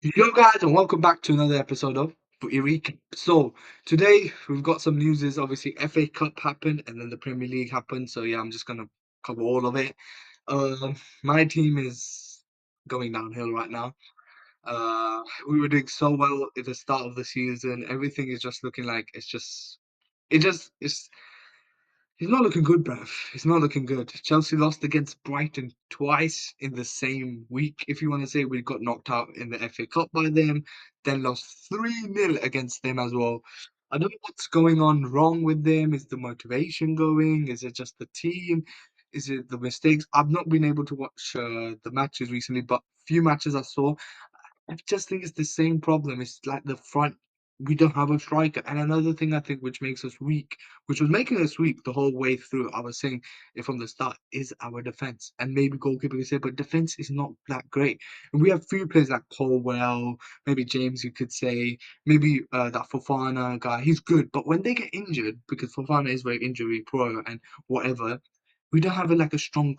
Yo guys, and welcome back to another episode of Footy Recap. So today we've got some news. Is obviously FA Cup happened and then the Premier League happened. So yeah, I'm just gonna cover all of it. My team is going downhill right now. We were doing so well at the start of the season. Everything is just looking like it's not looking good, bruv. It's not looking good. Chelsea lost against Brighton twice in the same week. If you want to say we got knocked out in the FA Cup by them, then lost 3-0 against them as well. I don't know what's going on wrong with them. Is the motivation going? Is it just the team? Is it the mistakes? I've not been able to watch the matches recently, but few matches I saw, I just think it's the same problem. It's like the front, we don't have a striker. And another thing I think which makes us weak, which was making us weak the whole way through, I was saying it from the start, is our defense. And maybe goalkeeper can say, but defense is not that great. And we have few players like Colwell, maybe James, you could say, maybe that Fofana guy. He's good, but when they get injured, because Fofana is very injury prone and whatever, we don't have like a strong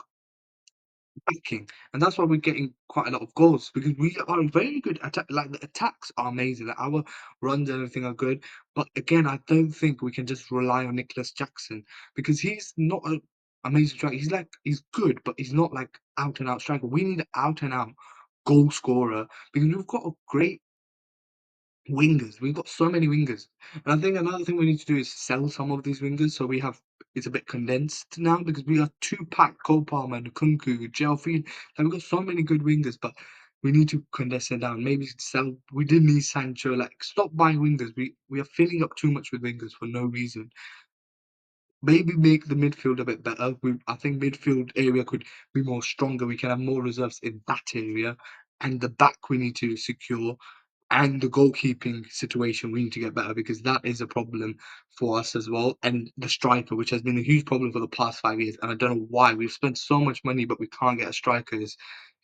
backing, and that's why we're getting quite a lot of goals because we are very good attack. Like the attacks are amazing, like our runs and everything are good. But again, I don't think we can just rely on Nicholas Jackson because he's not an amazing striker. He's good, but he's not like out and out striker. We need an out and out goal scorer because we've got a great wingers. We've got so many wingers. And I think another thing we need to do is sell some of these wingers so we have it's a bit condensed now because we are two packed Cole Palmer and Kunku, Gelfield. And we've got so many good wingers, but we need to condense it down. Maybe sell we did need Sancho, like stop buying wingers. We are filling up too much with wingers for no reason. Maybe make the midfield a bit better. I think midfield area could be more stronger. We can have more reserves in that area. And the back we need to secure. And the goalkeeping situation we need to get better because that is a problem for us as well. And the striker, which has been a huge problem for the past 5 years. And I don't know why. We've spent so much money, but we can't get a striker.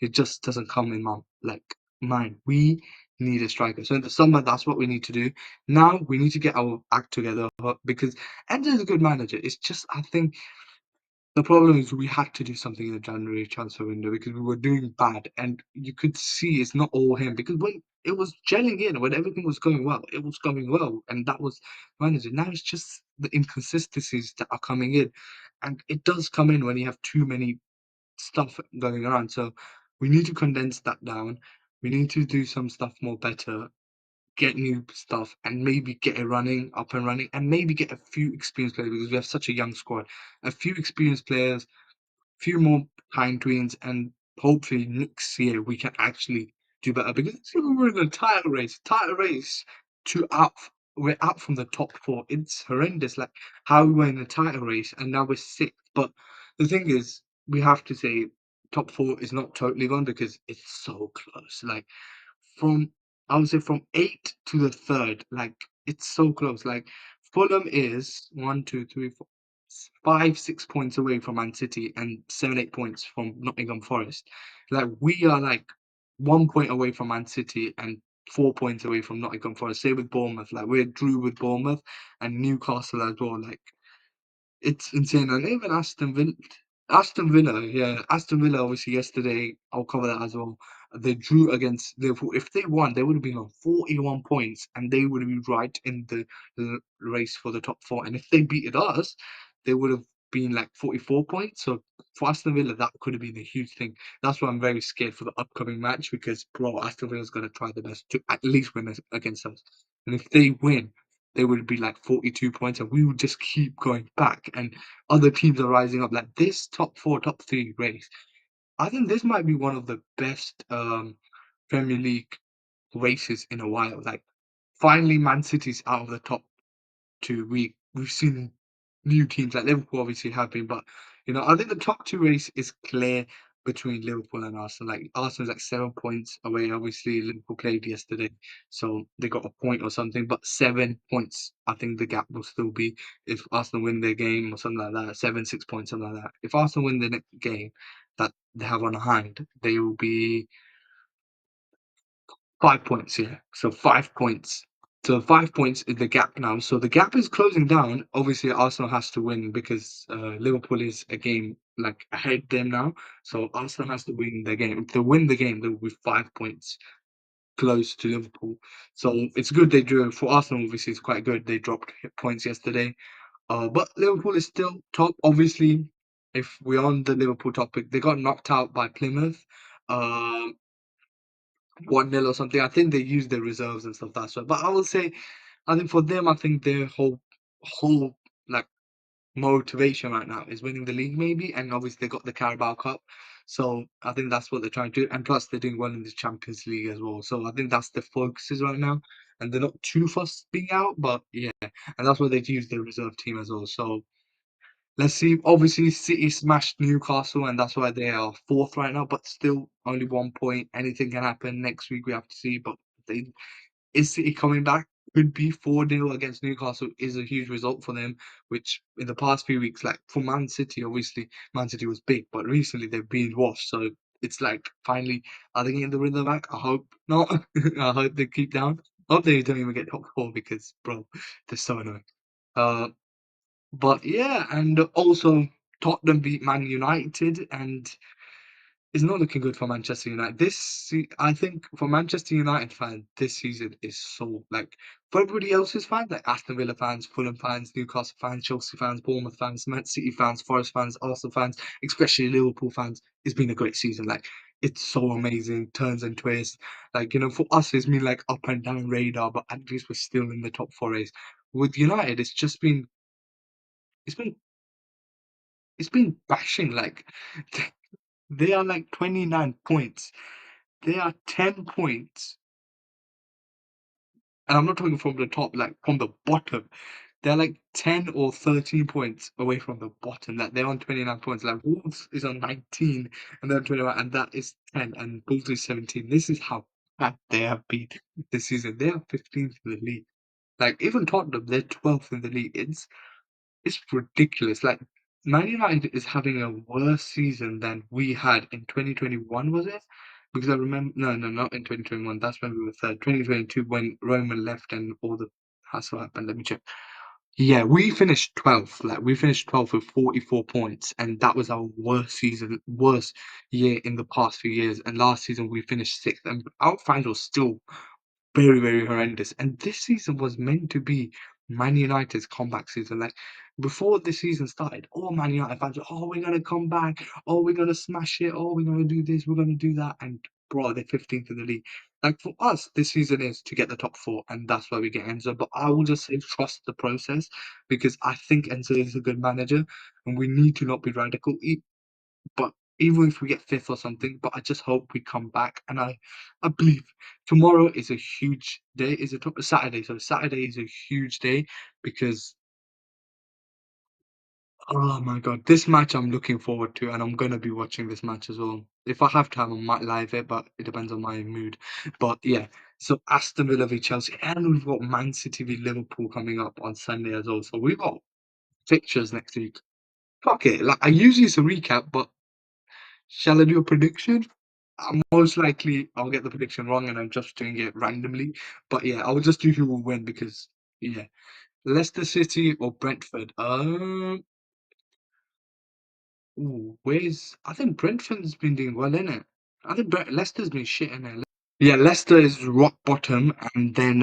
It just doesn't come in my mind. We need a striker. So in the summer, that's what we need to do. Now we need to get our act together because Ender is a good manager. It's just I think the problem is we had to do something in the January transfer window because we were doing bad, and you could see it's not all him because when it was gelling in, when everything was going well, it was going well, and that was manager. Now it's just the inconsistencies that are coming in, and it does come in when you have too many stuff going around. So we need to condense that down. We need to do some stuff more better, get new stuff, and maybe get it running up and running, and maybe get a few experienced players because we have such a young squad. A few experienced players, few more pine tweens, and hopefully next year we can actually do better because we're in a title race to out. We're out from the top four. It's horrendous. Like how we were in a title race and now we're sixth. But the thing is, we have to say top four is not totally gone because it's so close. Like from I would say from eight to the third, like it's so close. Like Fulham is one, two, three, four, 5, 6 points away from Man City and 7, 8 points from Nottingham Forest. Like we are like 1 point away from Man City and 4 points away from Nottingham Forest. Same with Bournemouth. Like we're drew with Bournemouth and Newcastle as well. Like it's insane. And even Aston Villa, yeah, Aston Villa obviously yesterday, I'll cover that as well. They drew against Liverpool. If they won, they would have been on 41 points and they would have been right in the race for the top four. And if they beated us, they would have been like 44 points. So for Aston Villa, that could have been a huge thing. That's why I'm very scared for the upcoming match because, bro, Aston Villa's going to try their best to at least win against us. And if they win, they would be like 42 points, and we would just keep going back. And other teams are rising up. Like this top four, top three race, I think this might be one of the best Premier League races in a while. Like finally, Man City's out of the top two. We've seen new teams like Liverpool obviously have been, but I think the top two race is clear between Liverpool and Arsenal. Like Arsenal's like 7 points away. Obviously, Liverpool played yesterday, so they got a point or something. But 7 points, I think the gap will still be if Arsenal win their game or something like that. 7, 6 points, something like that. If Arsenal win the next game that they have on hand, they will be 5 points, yeah. So 5 points. So 5 points is the gap now. So the gap is closing down. Obviously, Arsenal has to win because Liverpool is a game like ahead them now. So Arsenal has to win the game. If they win the game, there will be 5 points. close to Liverpool. So it's good they drew. For Arsenal, obviously, it's quite good. They dropped points yesterday. But Liverpool is still top. Obviously, if we're on the Liverpool topic, they got knocked out by Plymouth, um, 1-0 or something. I think they used their reserves and stuff. That's right. But I will say, I think for them, I think their whole like motivation right now is winning the league, maybe, and obviously they got the Carabao Cup. So I think that's what they're trying to do, and plus they're doing well in the Champions League as well. So I think that's the focuses right now, and they're not too fussed being out, but yeah, and that's why they've used their reserve team as well. So let's see. Obviously, City smashed Newcastle, and that's why they are fourth right now. But still, only 1 point. Anything can happen next week. We have to see. But they is City coming back? Could be 4-0 against Newcastle is a huge result for them, which in the past few weeks, like for Man City, obviously Man City was big, but recently they've been washed. So it's like finally, are they getting the rhythm back? I hope not. I hope they keep down. I hope they don't even get top four because, bro, they're so annoying. Uh, but yeah, and also Tottenham beat Man United, and it's not looking good for Manchester United. I think for Manchester United fans, this season is so like for everybody else's fans, like Aston Villa fans, Fulham fans, Newcastle fans, Chelsea fans, Bournemouth fans, Man City fans, Forest fans, Arsenal fans, especially Liverpool fans. It's been a great season. Like it's so amazing, turns and twists. Like for us, it's been like up and down radar, but at least we're still in the top four race. With United, it's been it's been bashing. Like they are like 29 points. They are 10 points, and I'm not talking from the top, like from the bottom. They're like 10 or 13 points away from the bottom. Like they're on 29 points. Like Wolves is on 19 and they're on 21, and that is 10, and Wolves is 17. This is how bad they have been this season. They are 15th in the league. Like even Tottenham, they're 12th in the league. It's ridiculous. Like Man United is having a worse season than we had in 2021, was it? Because I remember, no, not in 2021. That's when we were third. 2022, when Roman left and all the hassle happened. Let me check. Yeah, we finished 12th. Like we finished 12th with 44 points, and that was our worst season, worst year in the past few years. And last season we finished sixth, and our fans were still very, very horrendous. And this season was meant to be Man United's comeback season. Like before the season started, all Man United fans were, oh, we're gonna come back, oh, we're gonna smash it, oh, we're gonna do this, we're gonna do that. And bro, they're 15th in the league. Like for us, this season is to get the top four, and that's why we get Enzo. But I will just say trust the process because I think Enzo is a good manager, and we need to not be radical. But even if we get fifth or something, but I just hope we come back. And I believe tomorrow is a huge day. Is it Saturday? So Saturday is a huge day because oh my god, this match I'm looking forward to, and I'm gonna be watching this match as well. If I have time, I might live it, but it depends on my mood. But yeah, so Aston Villa v Chelsea, and we've got Man City v Liverpool coming up on Sunday as well. So we've got fixtures next week. Fuck it, like I usually it's a recap, but shall I do a prediction? Most likely I'll get the prediction wrong and I'm just doing it randomly. But yeah, I'll just do who will win because yeah. Leicester City or Brentford? Where's I think Brentford's been doing well, innit? I think Leicester's been shit, innit? Yeah, Leicester is rock bottom, and then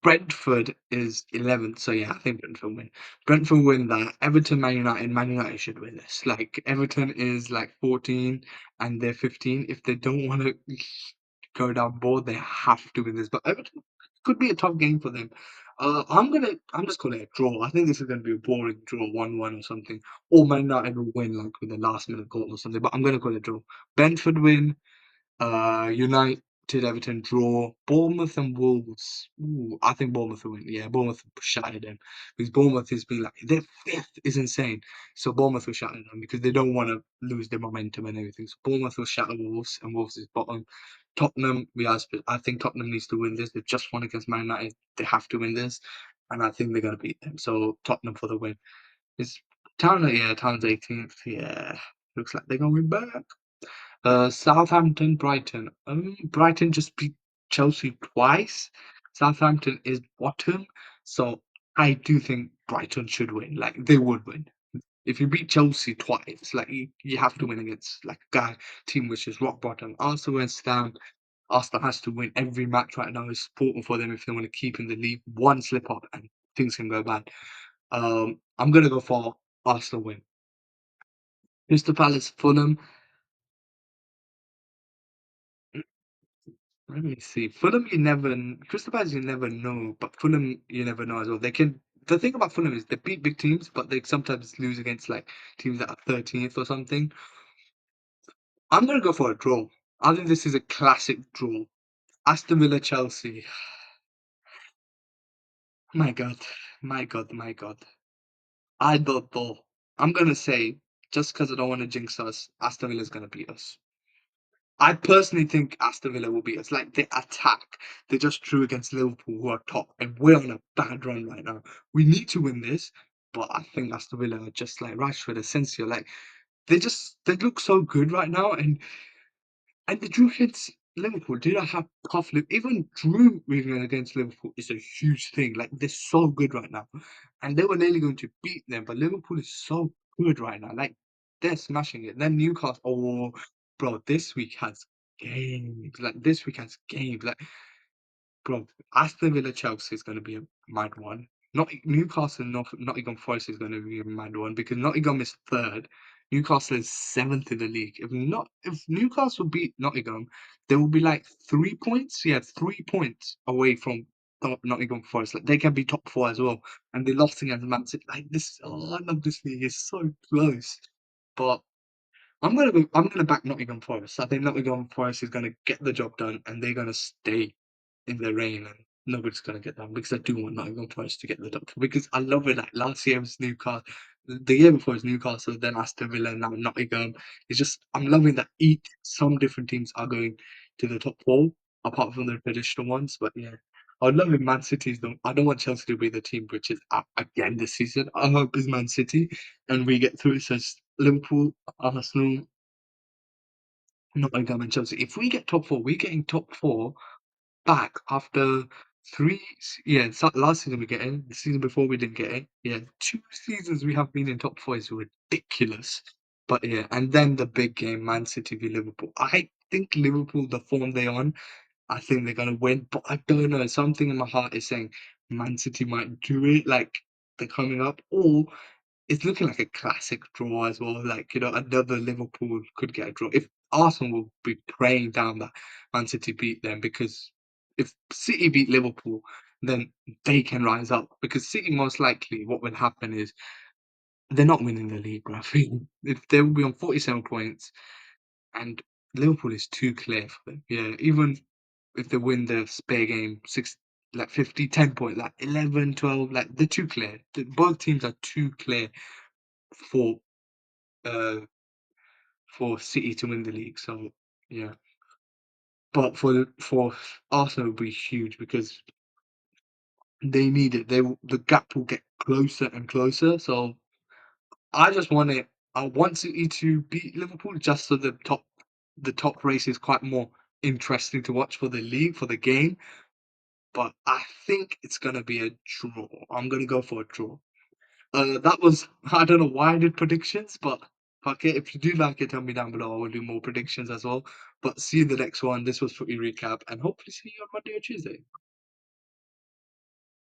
Brentford is 11th. So yeah, I think Brentford win. Brentford win that. Everton, Man United. Man United should win this. Like Everton is like 14 and they're 15. If they don't want to go down board, they have to win this. But Everton could be a tough game for them. I'm just calling it a draw. I think this is gonna be a boring draw, 1-1 or something. Or Man United will win like with a last minute goal or something. But I'm gonna call it a draw. Brentford win. United, Everton draw. Bournemouth and Wolves. Ooh, I think Bournemouth will win. Yeah, Bournemouth will shatter them because Bournemouth has been like their fifth is insane. So Bournemouth will shatter them because they don't want to lose their momentum and everything. So Bournemouth will shatter Wolves, and Wolves is bottom. Tottenham, I think Tottenham needs to win this. They've just won against Man United. They have to win this, and I think they're gonna beat them. So Tottenham for the win. Is yeah, Town's 18th. Yeah, looks like they're going back. Southampton, Brighton. Brighton just beat Chelsea twice. Southampton is bottom, so I do think Brighton should win. Like they would win. If you beat Chelsea twice, like you have to win against like a guy team which is rock bottom. Also West Ham. Arsenal has to win every match right now. It's important for them if they want to keep in the league. One slip up and things can go bad. I'm gonna go for Arsenal win. Crystal Palace, Fulham. Let me see. Fulham, Crystal Palace, you never know, but Fulham, you never know as well. They can. The thing about Fulham is they beat big teams, but they sometimes lose against like teams that are 13th or something. I'm gonna go for a draw. I think this is a classic draw. Aston Villa, Chelsea. My God, my God, my God. I don't know. I'm gonna say just because I don't want to jinx us, Aston Villa's gonna beat us. I personally think Aston Villa will beat us. Like they attack, they just drew against Liverpool, who are top, and we're on a bad run right now. We need to win this, but I think Aston Villa are just like Rashford, Asensio. Like they look so good right now, and the drew against Liverpool did not have tough. Even drew against Liverpool is a huge thing. Like they're so good right now, and they were nearly going to beat them, but Liverpool is so good right now. Like they're smashing it. Then Newcastle, oh, bro, this week has games. Like this week has games. Like bro, Aston Villa Chelsea is going to be a mad one. Not Newcastle, Nottingham Forest is going to be a mad one because Nottingham is third. Newcastle is seventh in the league. If Newcastle beat Nottingham, they will be like 3 points. Yeah, 3 points away from top Nottingham Forest. Like they can be top four as well. And they lost against Man City. Like this, oh, I love this league. It's so close. But I'm gonna back Nottingham Forest. I think Nottingham Forest is gonna get the job done and they're gonna stay in the rain and nobody's gonna get them because I do want Nottingham Forest to get the top because I love it. Like last year was Newcastle, the year before was Newcastle, then Aston Villa, and now Nottingham. It's just I'm loving that each some different teams are going to the top four apart from the traditional ones. But yeah, I'd love if Man City's the. I don't want Chelsea to be the team which is up again this season. I hope it's Man City and we get through. So it's Liverpool, Arsenal, Nottingham, and Chelsea. If we get top four, we're getting top four back after yeah, last season we get in. The season before we didn't get in. Yeah, 2 seasons we have been in top four is ridiculous. But yeah, and then the big game, Man City v Liverpool. I think Liverpool, the form they're on, I think they're gonna win. But I don't know. Something in my heart is saying Man City might do it. Like they're coming up, or it's looking like a classic draw as well. Like, another Liverpool could get a draw. If Arsenal will be praying down that Man City beat them because if City beat Liverpool, then they can rise up. Because City most likely what will happen is they're not winning the league, I think. If they will be on 47 points and Liverpool is too clear for them. Yeah, even if they win the spare game, 50, 10 points, like 11, 12, like they're too clear. Both teams are too clear for uh, for City to win the league. So yeah, but for Arsenal, it'll be huge because they need it. The gap will get closer and closer. So I just want it. I want City to beat Liverpool just so the top race is quite more interesting to watch for the league for the game. But I think it's gonna be a draw. I'm gonna go for a draw. That was I don't know why I did predictions, but fuck it. If you do like it, tell me down below. I will do more predictions as well. But see you in the next one. This was Footy Recap, and hopefully see you on Monday or Tuesday.